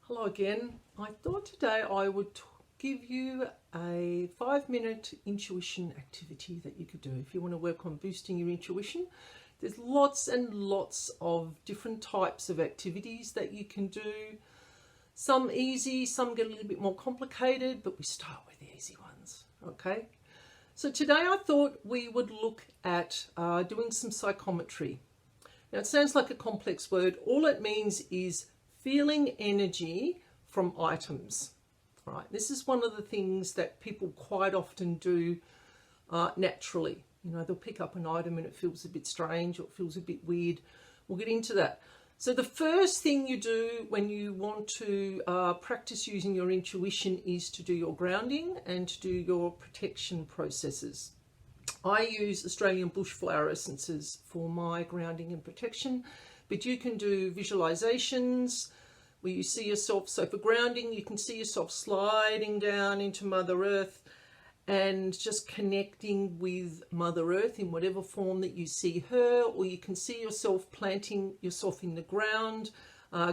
Hello again. I thought today I would give you a 5-minute intuition activity that you could do if you want to work on boosting your intuition. There's lots and lots of different types of activities that you can do. Some easy, some get a little bit more complicated, but we start with the easy ones, okay? So today I thought we would look at doing some psychometry. Now it sounds like a complex word. All it means is feeling energy from items, right? This is one of the things that people quite often do naturally. You know, they'll pick up an item and it feels a bit strange or it feels a bit weird. We'll get into that. So the first thing you do when you want to practice using your intuition is to do your grounding and to do your protection processes. I use Australian bushflower essences for my grounding and protection, but you can do visualizations where you see yourself. So for grounding, you can see yourself sliding down into Mother Earth and just connecting with Mother Earth in whatever form that you see her, or you can see yourself planting yourself in the ground,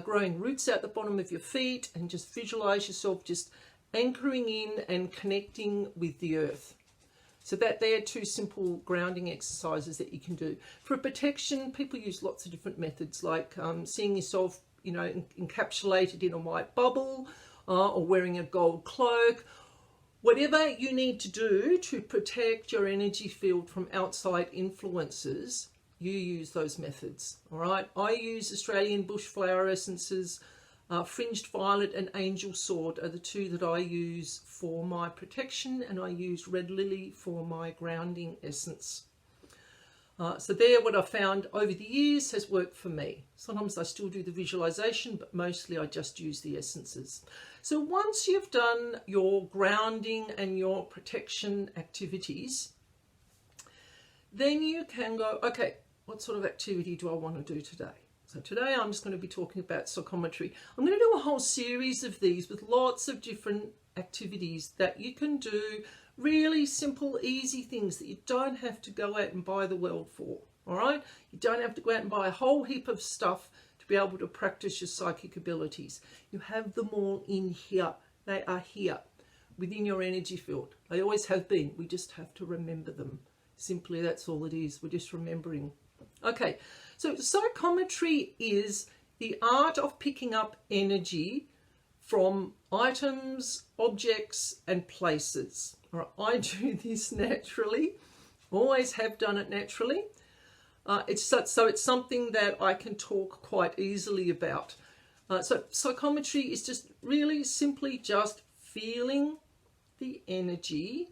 growing roots out the bottom of your feet, and just visualize yourself just anchoring in and connecting with the earth. So that they are two simple grounding exercises that you can do. For protection, people use lots of different methods, like seeing yourself, you know, encapsulated in a white bubble or wearing a gold cloak. Whatever you need to do to protect your energy field from outside influences, you use those methods, all right? I use Australian bushflower essences. Fringed violet and angel sword are the two that I use for my protection, and I use red lily for my grounding essence. So there, what I found over the years has worked for me. Sometimes I still do the visualization, but mostly I just use the essences. So once you've done your grounding and your protection activities, then you can go, okay, what sort of activity do I want to do today? So today I'm just going to be talking about psychometry. I'm going to do a whole series of these with lots of different activities that you can do, really simple, easy things that you don't have to go out and buy the world for, all right? You don't have to go out and buy a whole heap of stuff to be able to practice your psychic abilities. You have them all in here. They are here within your energy field. They always have been. We just have to remember them. Simply, that's all it is. We're just remembering. Okay, so psychometry is the art of picking up energy from items, objects, and places. All right, I do this naturally, always have done it naturally. So it's something that I can talk quite easily about. So psychometry is just really simply just feeling the energy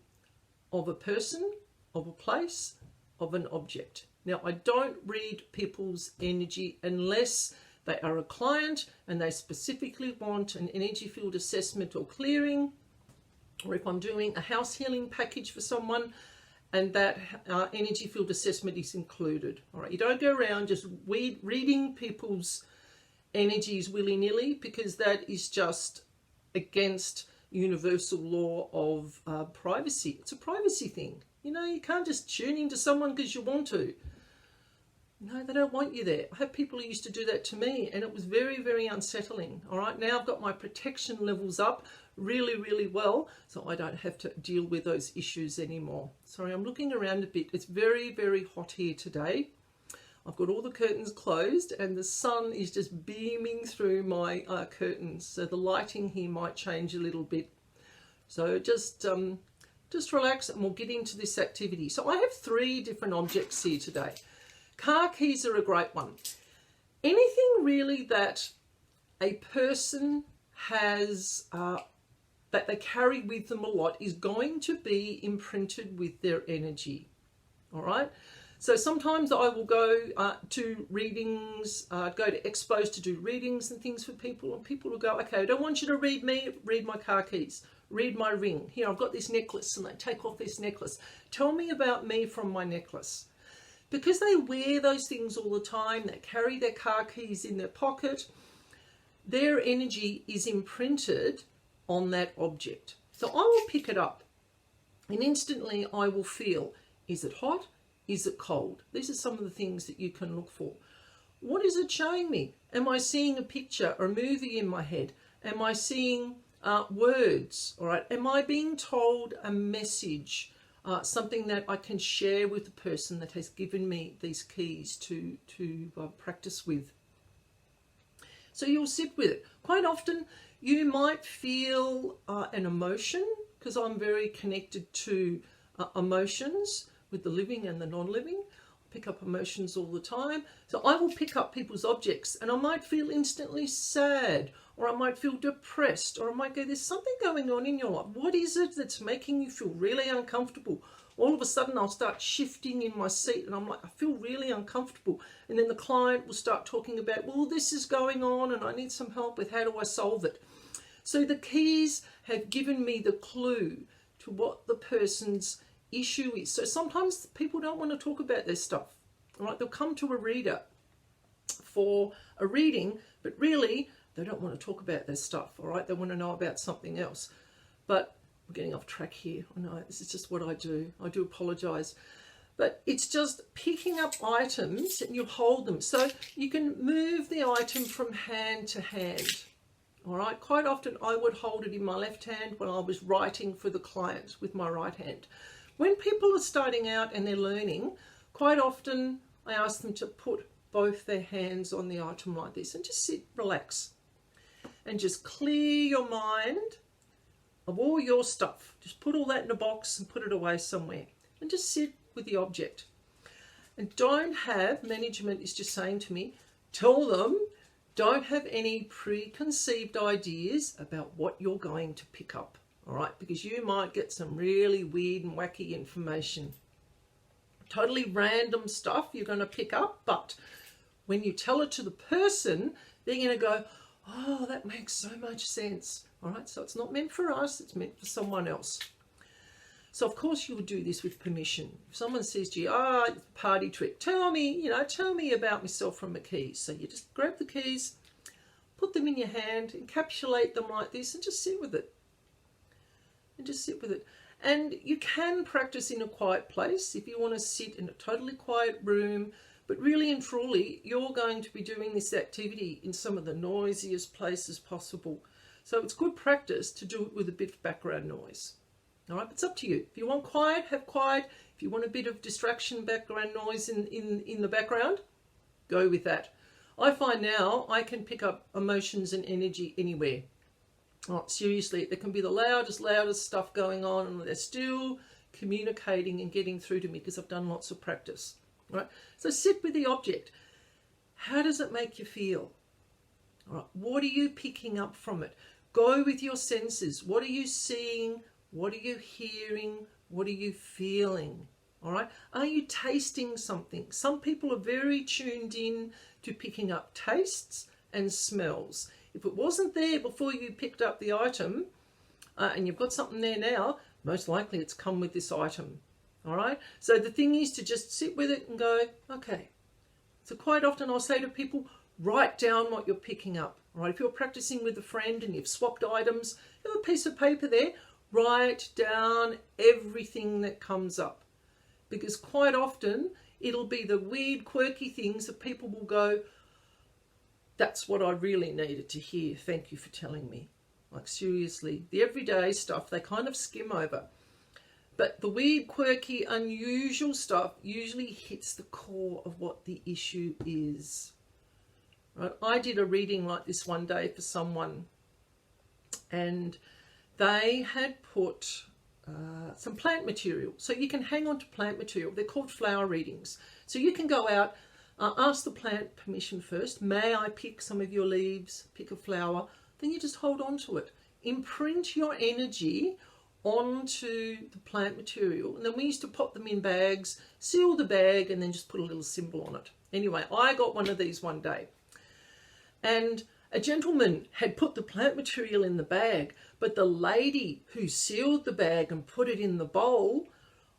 of a person, of a place, of an object. Now, I don't read people's energy unless they are a client and they specifically want an energy field assessment or clearing, or if I'm doing a house healing package for someone and that energy field assessment is included. All right, you don't go around just reading people's energies willy-nilly, because that is just against universal law of privacy. It's a privacy thing. You know, you can't just tune into someone because you want to. No, they don't want you there. I have people who used to do that to me, and it was very, very unsettling. All right, now I've got my protection levels up really, really well, so I don't have to deal with those issues anymore. Sorry, I'm looking around a bit. It's very, very hot here today. I've got all the curtains closed, and the sun is just beaming through my curtains, so the lighting here might change a little bit. So just relax, and we'll get into this activity. So I have 3 different objects here today. Car keys are a great one. Anything really that a person has, that they carry with them a lot, is going to be imprinted with their energy. All right? So sometimes I will go to readings, go to expos to do readings and things for people, and people will go, okay, I don't want you to read me, read my car keys, read my ring. Here, I've got this necklace, and they take off this necklace. Tell me about me from my necklace. Because they wear those things all the time, they carry their car keys in their pocket, their energy is imprinted on that object. So I will pick it up, and instantly I will feel, is it hot? Is it cold? These are some of the things that you can look for. What is it showing me? Am I seeing a picture or a movie in my head? Am I seeing words? All right. Am I being told a message? Something that I can share with the person that has given me these keys to practice with. So you'll sit with it. Quite often you might feel an emotion, because I'm very connected to emotions with the living and the non-living. I pick up emotions all the time. So I will pick up people's objects and I might feel instantly sad, or I might feel depressed, or I might go, there's something going on in your life. What is it that's making you feel really uncomfortable? All of a sudden I'll start shifting in my seat and I'm like, I feel really uncomfortable. And then the client will start talking about, well, this is going on and I need some help with how do I solve it? So the keys have given me the clue to what the person's issue is. So sometimes people don't want to talk about their stuff. All right, they'll come to a reader for a reading, but really they don't want to talk about their stuff. All right, they want to know about something else. But we're getting off track here. I know this is just what I do. I do apologize. But it's just picking up items and you hold them. So you can move the item from hand to hand. All right, quite often I would hold it in my left hand when I was writing for the client with my right hand. When people are starting out and they're learning, quite often I ask them to put both their hands on the item like this and just sit, relax, and just clear your mind of all your stuff. Just put all that in a box and put it away somewhere and just sit with the object. And don't have, management is just saying to me, tell them, don't have any preconceived ideas about what you're going to pick up. All right, because you might get some really weird and wacky information. Totally random stuff you're going to pick up, but when you tell it to the person, they're going to go, oh, that makes so much sense. All right, so it's not meant for us, it's meant for someone else. So of course you would do this with permission. If someone says to you, it's a party trick, tell me about myself from the keys. So you just grab the keys, put them in your hand, encapsulate them like this, and just sit with it. And just sit with it. And you can practice in a quiet place if you want to sit in a totally quiet room, but really and truly, you're going to be doing this activity in some of the noisiest places possible. So it's good practice to do it with a bit of background noise. All right, it's up to you. If you want quiet, have quiet. If you want a bit of distraction, background noise in the background, go with that. I find now I can pick up emotions and energy anywhere. Oh, seriously, there can be the loudest stuff going on and they're still communicating and getting through to me because I've done lots of practice. All right, so sit with the object. How does it make you feel? All right, what are you picking up from it? Go with your senses. What are you seeing? What are you hearing? What are you feeling? All right, are you tasting something? Some people are very tuned in to picking up tastes and smells. If it wasn't there before you picked up the item and you've got something there now, most likely it's come with this item. All right, so the thing is to just sit with it and go, okay. So quite often I'll say to people, write down what you're picking up. All right, if you're practicing with a friend and you've swapped items, you have a piece of paper there, write down everything that comes up. Because quite often it'll be the weird, quirky things that people will go, that's what I really needed to hear. Thank you for telling me. Like seriously, the everyday stuff, they kind of skim over. But the weird, quirky, unusual stuff usually hits the core of what the issue is. Right? I did a reading like this one day for someone and they had put some plant material. So you can hang on to plant material. They're called flower readings. So you can go out, ask the plant permission first. May I pick some of your leaves, pick a flower? Then you just hold on to it. Imprint your energy onto the plant material. And then we used to pop them in bags, seal the bag, and then just put a little symbol on it. Anyway, I got one of these one day. And a gentleman had put the plant material in the bag, but the lady who sealed the bag and put it in the bowl,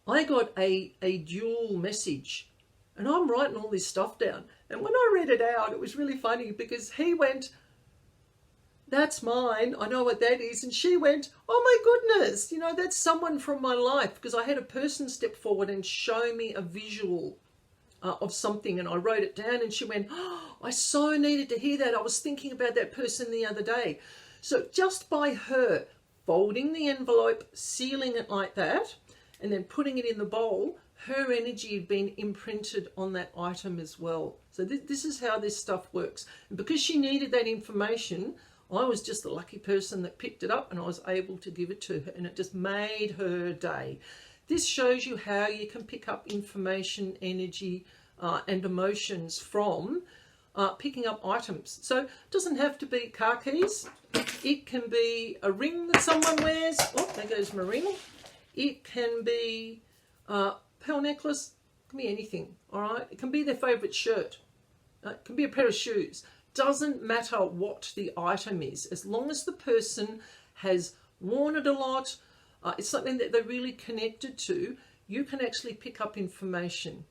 I got a dual message. And I'm writing all this stuff down. And when I read it out, it was really funny because he went, that's mine, I know what that is. And she went, oh my goodness, that's someone from my life. Because I had a person step forward and show me a visual of something, and I wrote it down, and she went, oh, I so needed to hear that. I was thinking about that person the other day. So just by her folding the envelope, sealing it like that, and then putting it in the bowl, her energy had been imprinted on that item as well. So this is how this stuff works. And because she needed that information, I was just the lucky person that picked it up and I was able to give it to her, and it just made her day. This shows you how you can pick up information, energy, and emotions from picking up items. So it doesn't have to be car keys. It can be a ring that someone wears. Oh, there goes my ring. It can be a pearl necklace. It can be anything, all right? It can be their favourite shirt. It can be a pair of shoes. Doesn't matter what the item is. As long as the person has worn it a lot, it's something that they're really connected to, you can actually pick up information,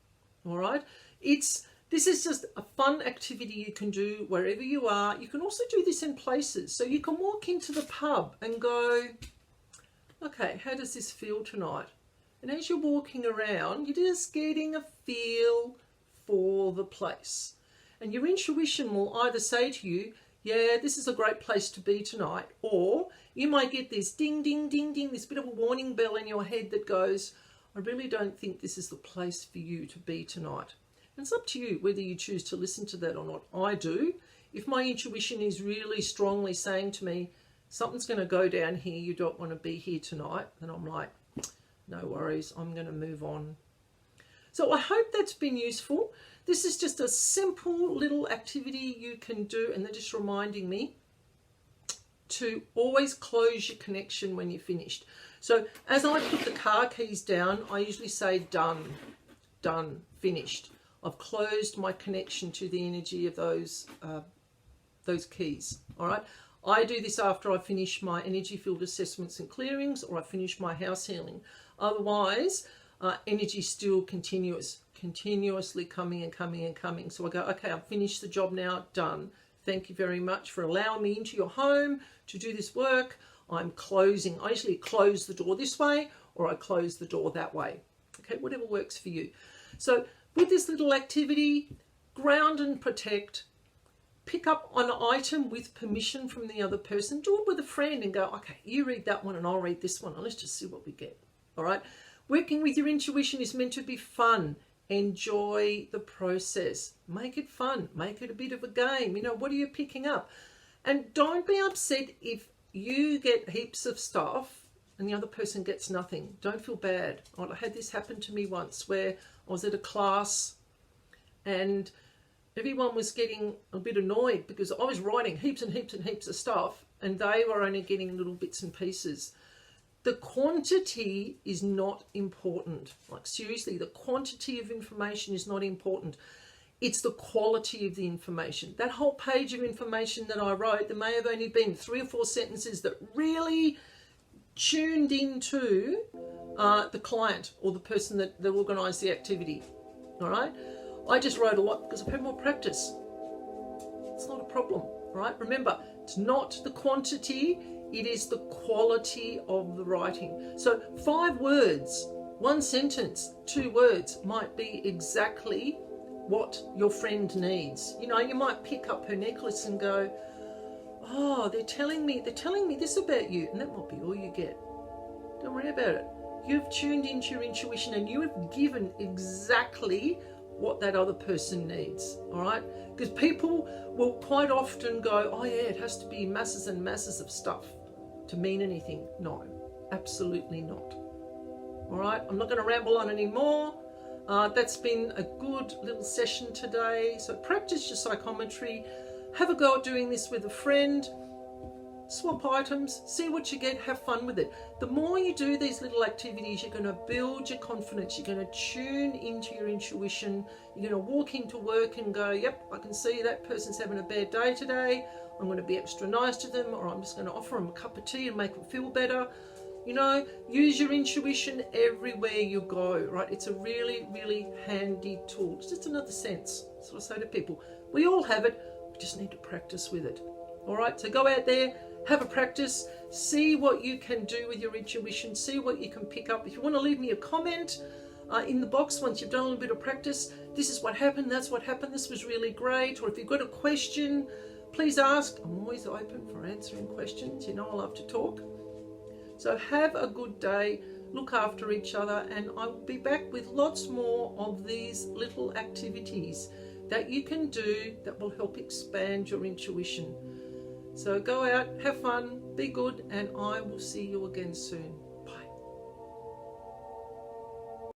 all right? This is just a fun activity you can do wherever you are. You can also do this in places. So you can walk into the pub and go, okay, how does this feel tonight? And as you're walking around, you're just getting a feel for the place. And your intuition will either say to you, yeah, this is a great place to be tonight. Or you might get this ding, ding, ding, ding, this bit of a warning bell in your head that goes, I really don't think this is the place for you to be tonight. And it's up to you whether you choose to listen to that or not. I do. If my intuition is really strongly saying to me, something's going to go down here, you don't want to be here tonight, then I'm like, no worries, I'm going to move on. So I hope that's been useful. This is just a simple little activity you can do, and they're just reminding me to always close your connection when you're finished. So as I put the car keys down, I usually say done, done, finished. I've closed my connection to the energy of those keys, all right? I do this after I finish my energy field assessments and clearings, or I finish my house healing. Otherwise, energy still continuously coming and coming and coming. So I go, okay, I've finished the job now, done. Thank you very much for allowing me into your home to do this work. I'm closing. I usually close the door this way, or I close the door that way. Okay, whatever works for you. So with this little activity, ground and protect. Pick up an item with permission from the other person. Do it with a friend and go, okay, you read that one and I'll read this one, and let's just see what we get. All right. Working with your intuition is meant to be fun. Enjoy the process. Make it fun. Make it a bit of a game. You know, what are you picking up? And don't be upset if you get heaps of stuff and the other person gets nothing. Don't feel bad. I had this happen to me once where I was at a class and everyone was getting a bit annoyed because I was writing heaps and heaps and heaps of stuff and they were only getting little bits and pieces. The quantity is not important. Like seriously, the quantity of information is not important. It's the quality of the information. That whole page of information that I wrote, there may have only been 3 or 4 sentences that really tuned into the client or the person that organised the activity. All right? I just wrote a lot because I've had more practice. It's not a problem. All right? Remember, it's not the quantity, it is the quality of the writing. So 5 words, 1 sentence, 2 words might be exactly what your friend needs. You know, you might pick up her necklace and go, oh, they're telling me this about you, and that might be all you get. Don't worry about it. You've tuned into your intuition and you have given exactly what that other person needs, all right? Because people will quite often go, oh yeah, it has to be masses and masses of stuff to mean anything. No, absolutely not. All right, I'm not going to ramble on anymore. That's been a good little session today. So practice your psychometry. Have a go at doing this with a friend. Swap items, see what you get, have fun with it. The more you do these little activities, you're going to build your confidence, you're going to tune into your intuition, you're going to walk into work and go, yep, I can see that person's having a bad day today, I'm going to be extra nice to them, or I'm just going to offer them a cup of tea and make them feel better. You know, use your intuition everywhere you go, right? It's a really, really handy tool. It's just another sense. That's what I say to people. We all have it, we just need to practice with it. All right, so go out there, have a practice, see what you can do with your intuition, see what you can pick up. If you want to leave me a comment in the box once you've done a little bit of practice, this is what happened, that's what happened, this was really great. Or if you've got a question, Please ask. I'm always open for answering questions. You know, I love to talk. So have a good day, look after each other, and I will be back with lots more of these little activities that you can do that will help expand your intuition. So go out, have fun, be good, and I will see you again soon.